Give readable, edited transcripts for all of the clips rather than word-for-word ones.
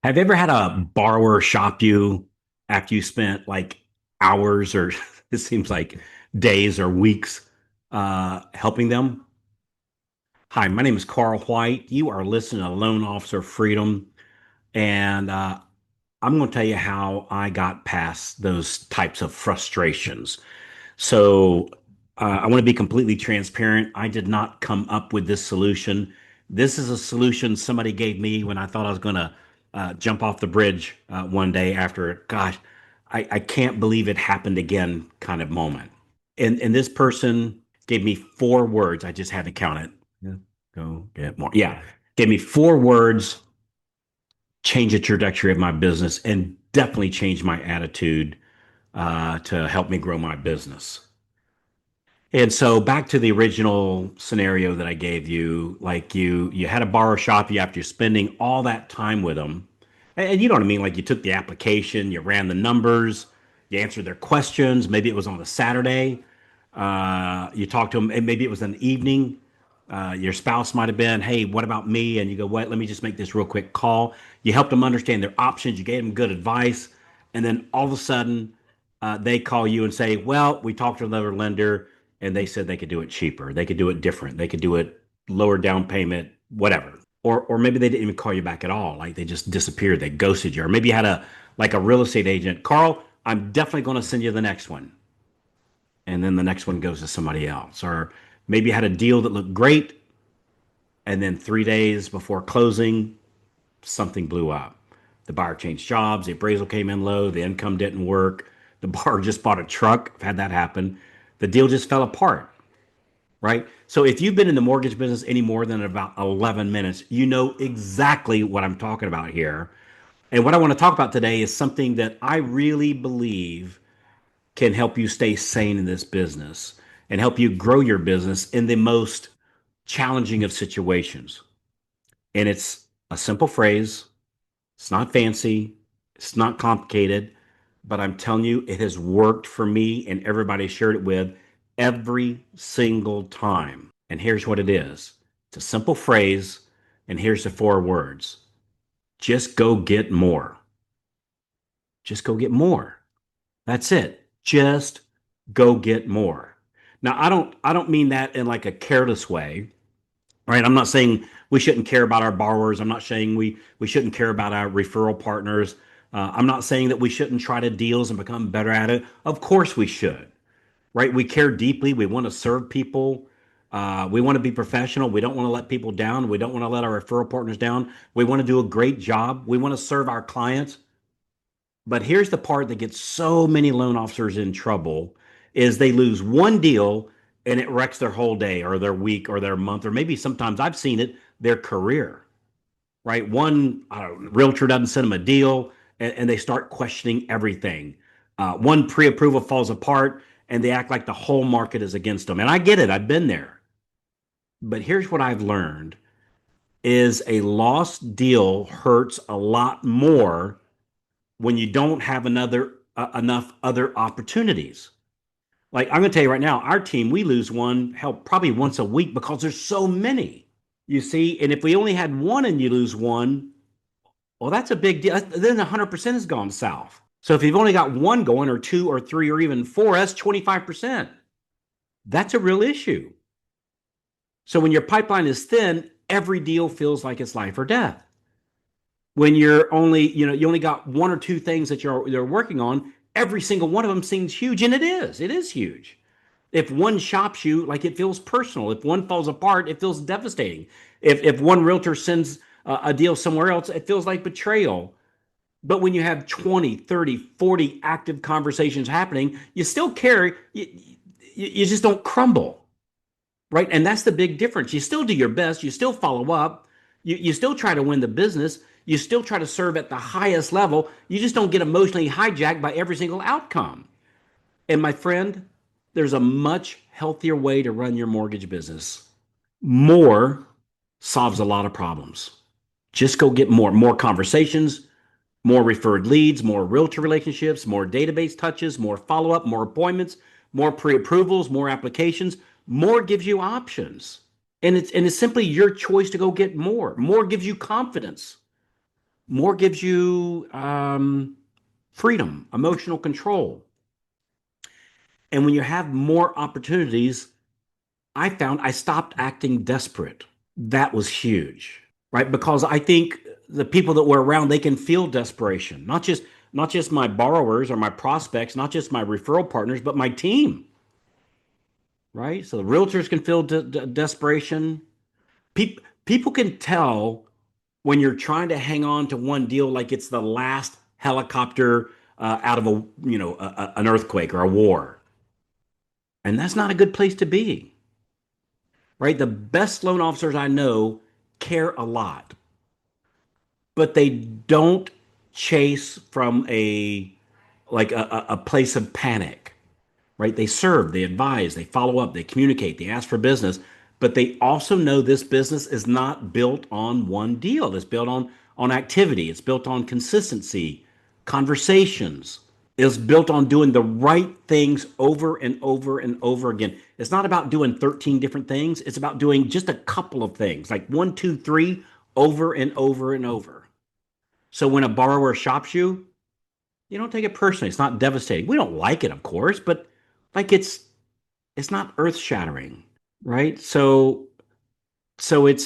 Have you ever had a borrower shop you after you spent like hours or it seems like days or weeks helping them? Hi, my name is Carl White. You are listening to Loan Officer Freedom, and I'm going to tell you how I got past those types of frustrations. So I want to be completely transparent. I did not come up with this solution. This is a solution somebody gave me when I thought I was going to jump off the bridge one day after, gosh, I can't believe it happened again kind of moment. And this person gave me four words. I just had to count it. Yeah, go get more. Yeah. Gave me four words, change the trajectory of my business, and definitely change my attitude to help me grow my business. And so back to the original scenario that I gave you, like you had a borrow shop you after spending all that time with them. And you know what I mean? Like you took the application, you ran the numbers, you answered their questions. Maybe it was on a Saturday. You talked to them, and maybe it was an evening. Your spouse might have been, hey, what about me? And you go, what? Let me just make this real quick call. You helped them understand their options. You gave them good advice. And then all of a sudden, they call you and say, well, we talked to another lender and they said they could do it cheaper. They could do it different. They could do it lower down payment, whatever. Or maybe they didn't even call you back at all. Like they just disappeared. They ghosted you. Or maybe you had a real estate agent. Carl, I'm definitely going to send you the next one. And then the next one goes to somebody else. Or maybe you had a deal that looked great. And then 3 days before closing, something blew up. The buyer changed jobs. The appraisal came in low. The income didn't work. The buyer just bought a truck. I've had that happen. The deal just fell apart, right? So if you've been in the mortgage business any more than about 11 minutes, you know exactly what I'm talking about here. And what I want to talk about today is something that I really believe can help you stay sane in this business and help you grow your business in the most challenging of situations. And it's a simple phrase. It's not fancy. It's not complicated, but I'm telling you, it has worked for me and everybody I shared it with every single time. And here's what it is. It's a simple phrase, and here's the four words. Just go get more. Just go get more. That's it. Just go get more. Now, I don't mean that in like a careless way, right? I'm not saying we shouldn't care about our borrowers. I'm not saying we shouldn't care about our referral partners. I'm not saying that we shouldn't try to deals and become better at it. Of course we should, right? We care deeply. We want to serve people. We want to be professional. We don't want to let people down. We don't want to let our referral partners down. We want to do a great job. We want to serve our clients. But here's the part that gets so many loan officers in trouble is they lose one deal and it wrecks their whole day or their week or their month or maybe sometimes I've seen it their career, right? One realtor doesn't send them a deal and they start questioning everything. One pre-approval falls apart and they act like the whole market is against them. And I get it. I've been there. But here's what I've learned is a lost deal hurts a lot more when you don't have enough other opportunities. Like I'm going to tell you right now, our team, we lose one, hell, probably once a week because there's so many. You see, and if we only had one and you lose one, well, that's a big deal. Then 100% has gone south. So if you've only got one going, or two, or three, or even four, that's 25%. That's a real issue. So when your pipeline is thin, every deal feels like it's life or death. When you're only, you only got one or two things that you're working on, every single one of them seems huge, and it is huge. If one shops you, like it feels personal. If one falls apart, it feels devastating. If one realtor sends a deal somewhere else, it feels like betrayal. But when you have 20, 30, 40 active conversations happening, you still care. You just don't crumble, right? And that's the big difference. You still do your best. You still follow up. You still try to win the business. You still try to serve at the highest level. You just don't get emotionally hijacked by every single outcome. And my friend, there's a much healthier way to run your mortgage business. More solves a lot of problems. Just go get more conversations, more referred leads, more realtor relationships, more database touches, more follow up, more appointments, more pre approvals, more applications. More gives you options. And it's simply your choice to go get more. More gives you confidence. More gives you freedom, emotional control. And when you have more opportunities, I found I stopped acting desperate. That was huge, right? Because I think the people that were around, they can feel desperation, not just my borrowers or my prospects, not just my referral partners, but my team, right? So the realtors can feel desperation. People can tell when you're trying to hang on to one deal like it's the last helicopter out of an earthquake or a war, and that's not a good place to be, right? The best loan officers I know care a lot, but they don't chase from a place of panic, right? They serve, they advise, they follow up, they communicate, they ask for business, but they also know this business is not built on one deal. It's built on activity. It's built on consistency, conversations. It's built on doing the right things over and over and over again. It's not about doing 13 different things. It's about doing just a couple of things, like one, two, three, over and over and over. So when a borrower shops you, you don't take it personally. It's not devastating. We don't like it, of course, but like it's not earth shattering, right? So like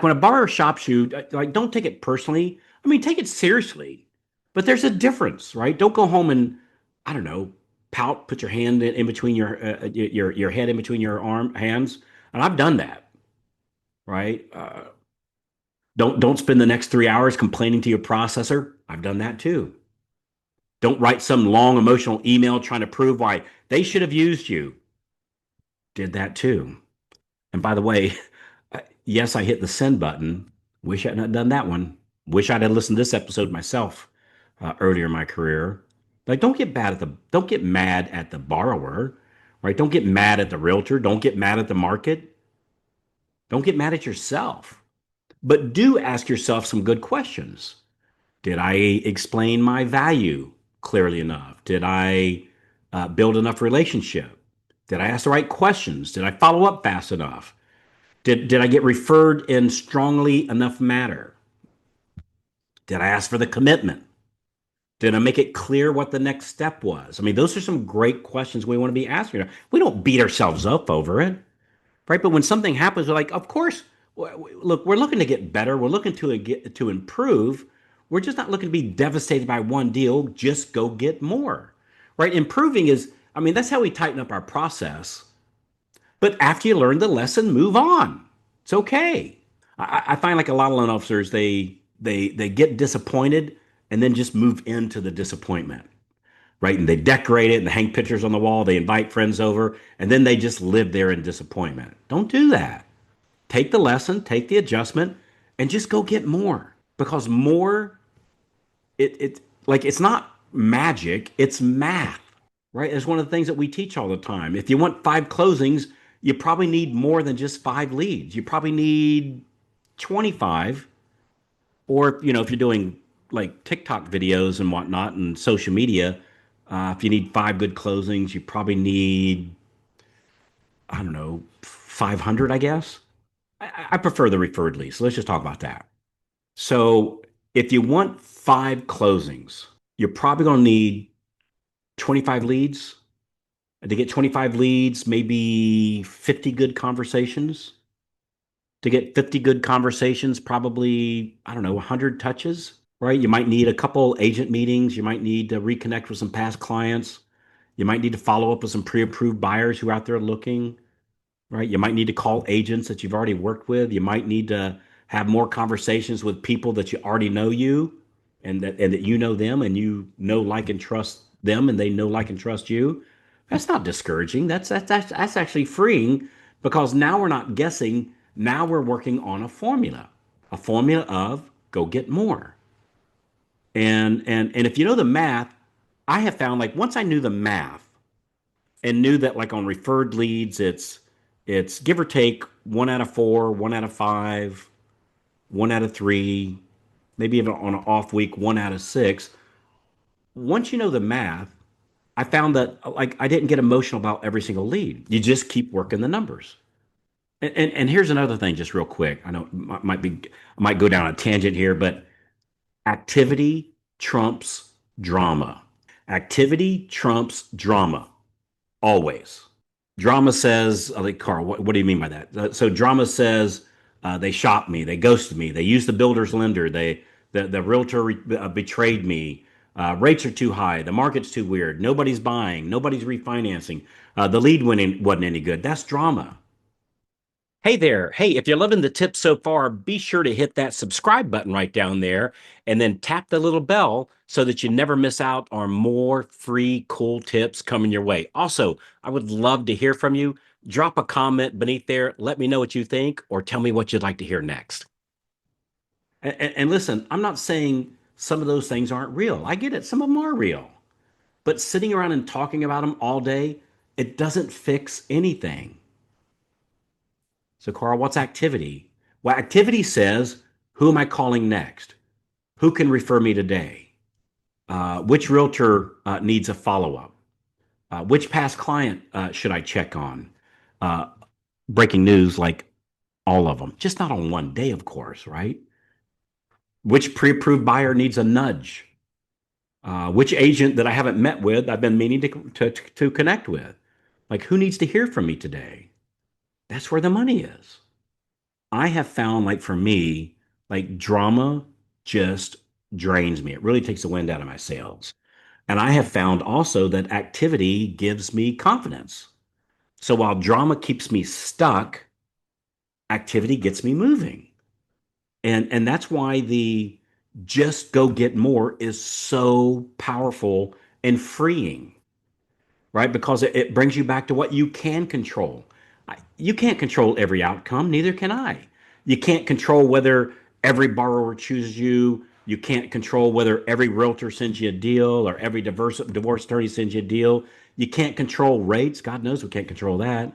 when a borrower shops you, like don't take it personally. I mean, take it seriously, but there's a difference, right? Don't go home and I don't know, pout, put your hand in between your head in between your arm hands, and I've done that, right? Don't spend the next 3 hours complaining to your processor. I've done that too. Don't write some long emotional email trying to prove why they should have used you. Did that too. And by the way, yes, I hit the send button. Wish I hadn't done that one. Wish I'd have listened to this episode myself earlier in my career. Like, don't get mad at the borrower, right? Don't get mad at the realtor. Don't get mad at the market. Don't get mad at yourself. But do ask yourself some good questions. Did I explain my value clearly enough? Did I build enough relationship? Did I ask the right questions? Did I follow up fast enough? Did I get referred in strongly enough manner? Did I ask for the commitment? Did I make it clear what the next step was? I mean, those are some great questions we want to be asking. We don't beat ourselves up over it, right? But when something happens, we're like, of course, look, we're looking to get better. We're looking to improve. We're just not looking to be devastated by one deal. Just go get more, right? Improving is, I mean, that's how we tighten up our process. But after you learn the lesson, move on. It's okay. I find like a lot of loan officers, they get disappointed and then just move into the disappointment, right? And they decorate it and hang pictures on the wall. They invite friends over, and then they just live there in disappointment. Don't do that. Take the lesson, take the adjustment, and just go get more. Because more, it like it's not magic, it's math, right? It's one of the things that we teach all the time. If you want five closings, you probably need more than just five leads. You probably need 25, or if you're doing like TikTok videos and whatnot and social media, if you need five good closings, you probably need, I don't know, 500, I guess. I prefer the referred leads. So let's just talk about that. So if you want five closings, you're probably going to need 25 leads. To get 25 leads, maybe 50 good conversations. To get 50 good conversations, probably, I don't know, 100 touches, right? You might need a couple agent meetings. You might need to reconnect with some past clients. You might need to follow up with some pre approved buyers who are out there looking, right? You might need to call agents that you've already worked with. You might need to have more conversations with people that you already know you and that you know them and you know, like, and trust them and they know, like, and trust you. That's not discouraging. That's actually freeing because now we're not guessing. Now we're working on a formula of go get more. And if you know the math, I have found like once I knew the math and knew that like on referred leads, it's give or take 1 out of 4, 1 out of 5, 1 out of 3, maybe even on an off week, 1 out of 6. Once you know the math, I found that like I didn't get emotional about every single lead. You just keep working the numbers. And here's another thing, just real quick. I know it I might go down a tangent here, but activity trumps drama. Activity trumps drama always. Drama says, I think, Carl, what do you mean by that? So drama says they shot me, they ghosted me, they used the builder's lender, the realtor betrayed me. Rates are too high, the market's too weird, nobody's buying, nobody's refinancing, the lead winning wasn't any good. That's drama. Hey there. Hey, if you're loving the tips so far, be sure to hit that subscribe button right down there and then tap the little bell so that you never miss out on more free, cool tips coming your way. Also, I would love to hear from you. Drop a comment beneath there. Let me know what you think or tell me what you'd like to hear next. And listen, I'm not saying some of those things aren't real. I get it. Some of them are real. But sitting around and talking about them all day, it doesn't fix anything. So, Carl, what's activity? Well, activity says, who am I calling next? Who can refer me today? Which realtor needs a follow up? Which past client should I check on? Uh, Breaking news, like all of them, just not on one day, of course, right? Which pre approved buyer needs a nudge? Which agent that I haven't met with, I've been meaning to connect with? Like, who needs to hear from me today? That's where the money is. I have found, like, for me, like drama just drains me. It really takes the wind out of my sails. And I have found also that activity gives me confidence. So while drama keeps me stuck, activity gets me moving. And that's why the just go get more is so powerful and freeing, right? Because it brings you back to what you can control. You can't control every outcome, neither can I. You can't control whether every borrower chooses you. You can't control whether every realtor sends you a deal or every divorce attorney sends you a deal. You can't control rates. God knows we can't control that.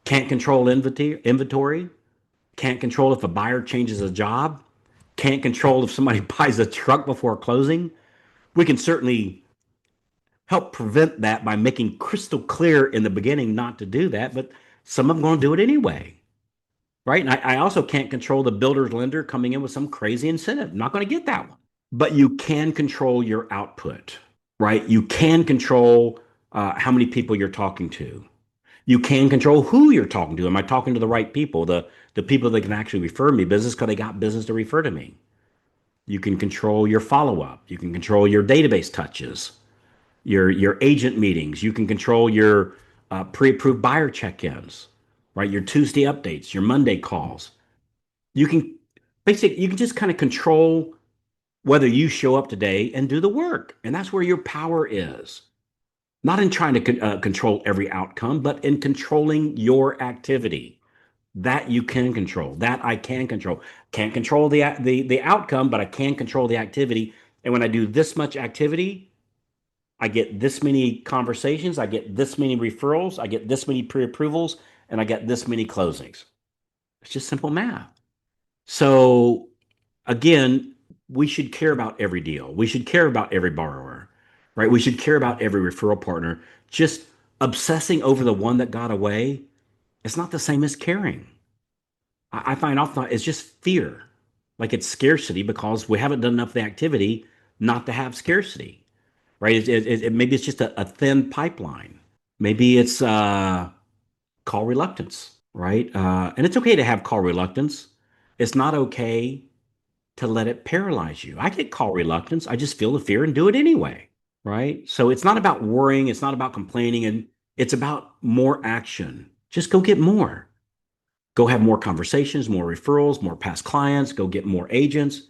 Can't control inventory. Can't control if a buyer changes a job. Can't control if somebody buys a truck before closing. We can certainly help prevent that by making crystal clear in the beginning not to do that, but some of them going to do it anyway, right? And I also can't control the builder's lender coming in with some crazy incentive. I'm not going to get that one. But you can control your output, right? You can control how many people you're talking to. You can control who you're talking to. Am I talking to the right people? The people that can actually refer me business because they got business to refer to me. You can control your follow up. You can control your database touches, your agent meetings. You can control your pre-approved buyer check-ins, right? Your Tuesday updates, your Monday calls. You can basically you can just kind of control whether you show up today and do the work, and that's where your power is. Not in trying to control every outcome, but in controlling your activity. That you can control. That I can control. Can't control the outcome, but I can control the activity. And when I do this much activity, I get this many conversations, I get this many referrals, I get this many pre-approvals, and I get this many closings. It's just simple math. So again, we should care about every deal. We should care about every borrower, right? We should care about every referral partner. Just obsessing over the one that got away, it's not the same as caring. I find often it's just fear. Like it's scarcity because we haven't done enough of the activity not to have scarcity, right? Maybe it's just a thin pipeline. Maybe it's call reluctance, right? And it's okay to have call reluctance. It's not okay to let it paralyze you. I get call reluctance. I just feel the fear and do it anyway, right? So it's not about worrying. It's not about complaining. And it's about more action. Just go get more. Go have more conversations, more referrals, more past clients. Go get more agents.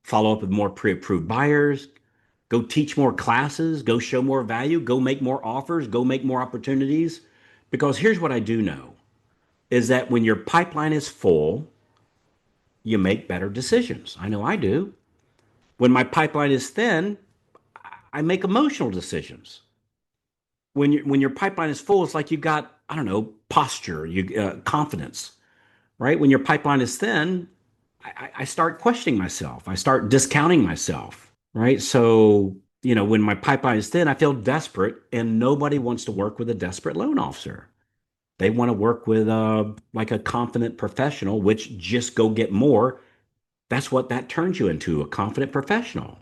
Follow up with more pre approved buyers. Go teach more classes. Go show more value. Go make more offers. Go make more opportunities. Because here's what I do know is that when your pipeline is full, you make better decisions. I know I do. When my pipeline is thin, I make emotional decisions. When your pipeline is full, it's like you've got, I don't know, posture, confidence, right? When your pipeline is thin, I start questioning myself. I start discounting myself, right? So, when my pipeline is thin, I feel desperate and nobody wants to work with a desperate loan officer. They want to work with like a confident professional, which just go get more. That's what that turns you into, a confident professional.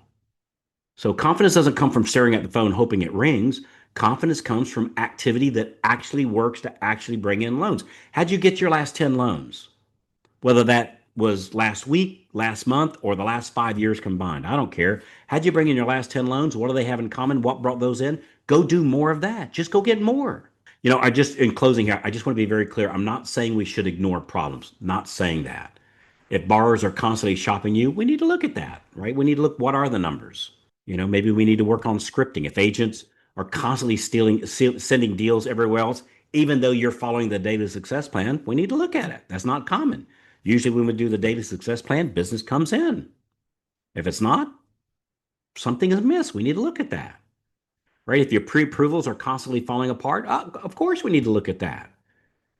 So confidence doesn't come from staring at the phone hoping it rings. Confidence comes from activity that actually works to actually bring in loans. How'd you get your last 10 loans? Whether that was last week, last month, or the last 5 years combined. I don't care. How'd you bring in your last 10 loans? What do they have in common? What brought those in? Go do more of that. Just go get more. I just, in closing here, I just want to be very clear. I'm not saying we should ignore problems. Not saying that. If borrowers are constantly shopping you, we need to look at that, right? We need to look, what are the numbers? Maybe we need to work on scripting. If agents are constantly sending deals everywhere else, even though you're following the daily success plan, we need to look at it. That's not common. Usually, when we do the daily success plan, business comes in. If it's not, something is amiss. We need to look at that, right? If your pre-approvals are constantly falling apart, of course we need to look at that.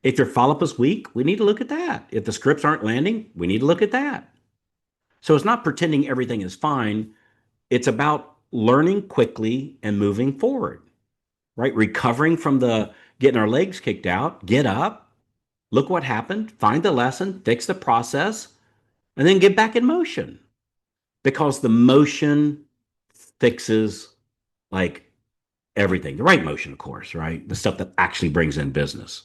If your follow-up is weak, we need to look at that. If the scripts aren't landing, we need to look at that. So it's not pretending everything is fine. It's about learning quickly and moving forward, right? Recovering from the getting our legs kicked out, get up, look what happened, find the lesson, fix the process, and then get back in motion because the motion fixes like everything. The right motion, of course, right? The stuff that actually brings in business.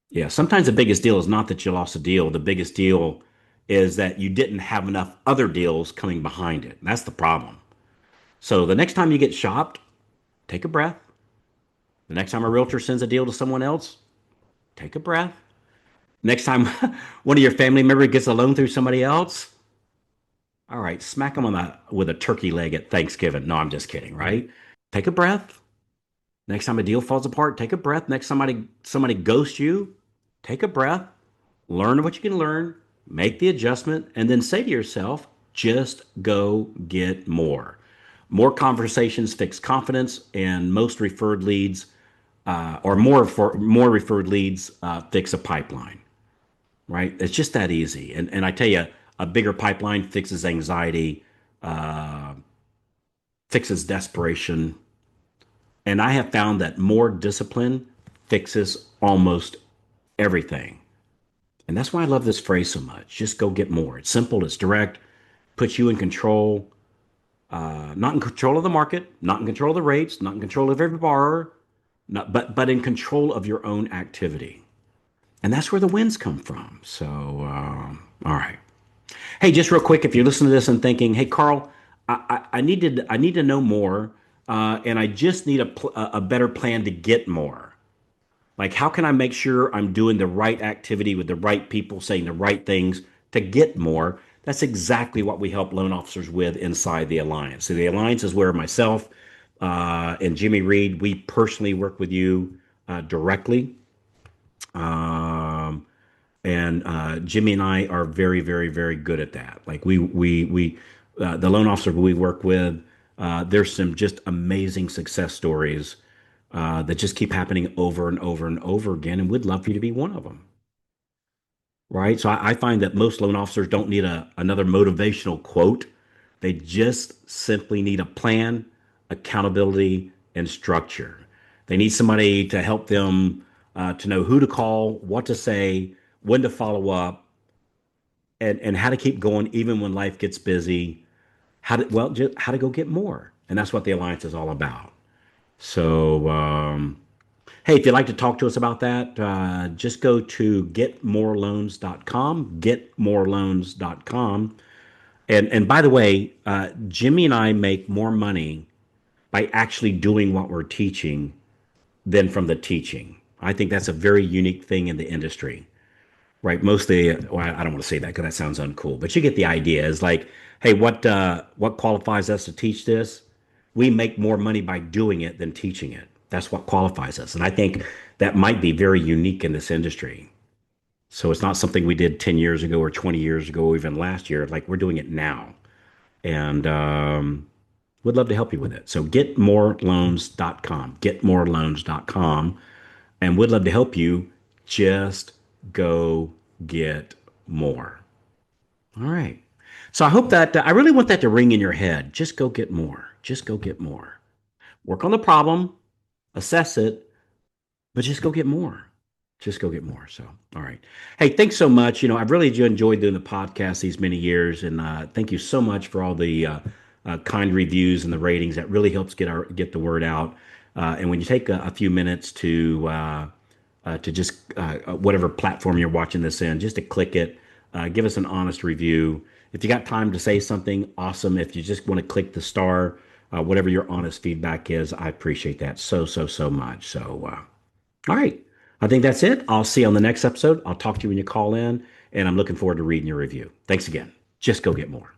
Yeah, sometimes the biggest deal is not that you lost a deal. The biggest deal is that you didn't have enough other deals coming behind it. That's the problem. So the next time you get shopped, take a breath. The next time a realtor sends a deal to someone else, take a breath. Next time one of your family members gets a loan through somebody else, all right, smack them on the with a turkey leg at Thanksgiving. No, I'm just kidding, right? Take a breath. Next time a deal falls apart, take a breath. Next somebody ghosts you, take a breath. Learn what you can learn, make the adjustment, and then say to yourself, just go get more. More conversations fix confidence, and most referred leads, or more referred leads, fix a pipeline. Right? It's just that easy. And I tell you, a bigger pipeline fixes anxiety, uh, fixes desperation, and I have found that more discipline fixes almost everything. And that's why I love this phrase so much. Just go get more. It's simple, it's direct, puts you in control, not in control of the market, not in control of the rates, not in control of every borrower, but in control of your own activity. And that's where the wins come from. So, all right. Hey, just real quick, if you're listening to this and thinking, "Hey, Carl, I need to know more, and I just need a better plan to get more." Like, how can I make sure I'm doing the right activity with the right people, saying the right things to get more? That's exactly what we help loan officers with inside the Alliance. So the Alliance is where myself and Jimmy Reed, we personally work with you directly. Um, and Jimmy and I are very, very, very good at that. Like the loan officer we work with, there's some just amazing success stories that just keep happening over and over and over again, and we'd love for you to be one of them, right? So I find that most loan officers don't need another motivational quote. They just simply need a plan, accountability, and structure. They need somebody to help them to know who to call, what to say, when to follow up, and how to keep going even when life gets busy. Just how to go get more, and that's what the alliance is all about. So, hey, if you'd like to talk to us about that, just go to getmoreloans.com, getmoreloans.com. And by the way, Jimmy and I make more money by actually doing what we're teaching than from the teaching. I think that's a very unique thing in the industry, right? Mostly, well, I don't want to say that because that sounds uncool, but you get the idea. Is like, hey, what qualifies us to teach this? We make more money by doing it than teaching it. That's what qualifies us, and I think that might be very unique in this industry. So it's not something we did 10 years ago or 20 years ago, or even last year. Like we're doing it now, and would love to help you with it. So getmoreloans.com, getmoreloans.com, and would love to help you. Just go get more. All right. So I hope that I really want that to ring in your head. Just go get more. Just go get more. Work on the problem, assess it, but just go get more. Just go get more. So, all right. Hey, thanks so much. I've really enjoyed doing the podcast these many years, and thank you so much for all the kind reviews and the ratings. That really helps get the word out. And when you take a few minutes to just whatever platform you're watching this in, just to click it, give us an honest review. If you got time to say something, awesome. If you just want to click the star, whatever your honest feedback is, I appreciate that so much. So. All right. I think that's it. I'll see you on the next episode. I'll talk to you when you call in, and I'm looking forward to reading your review. Thanks again. Just go get more.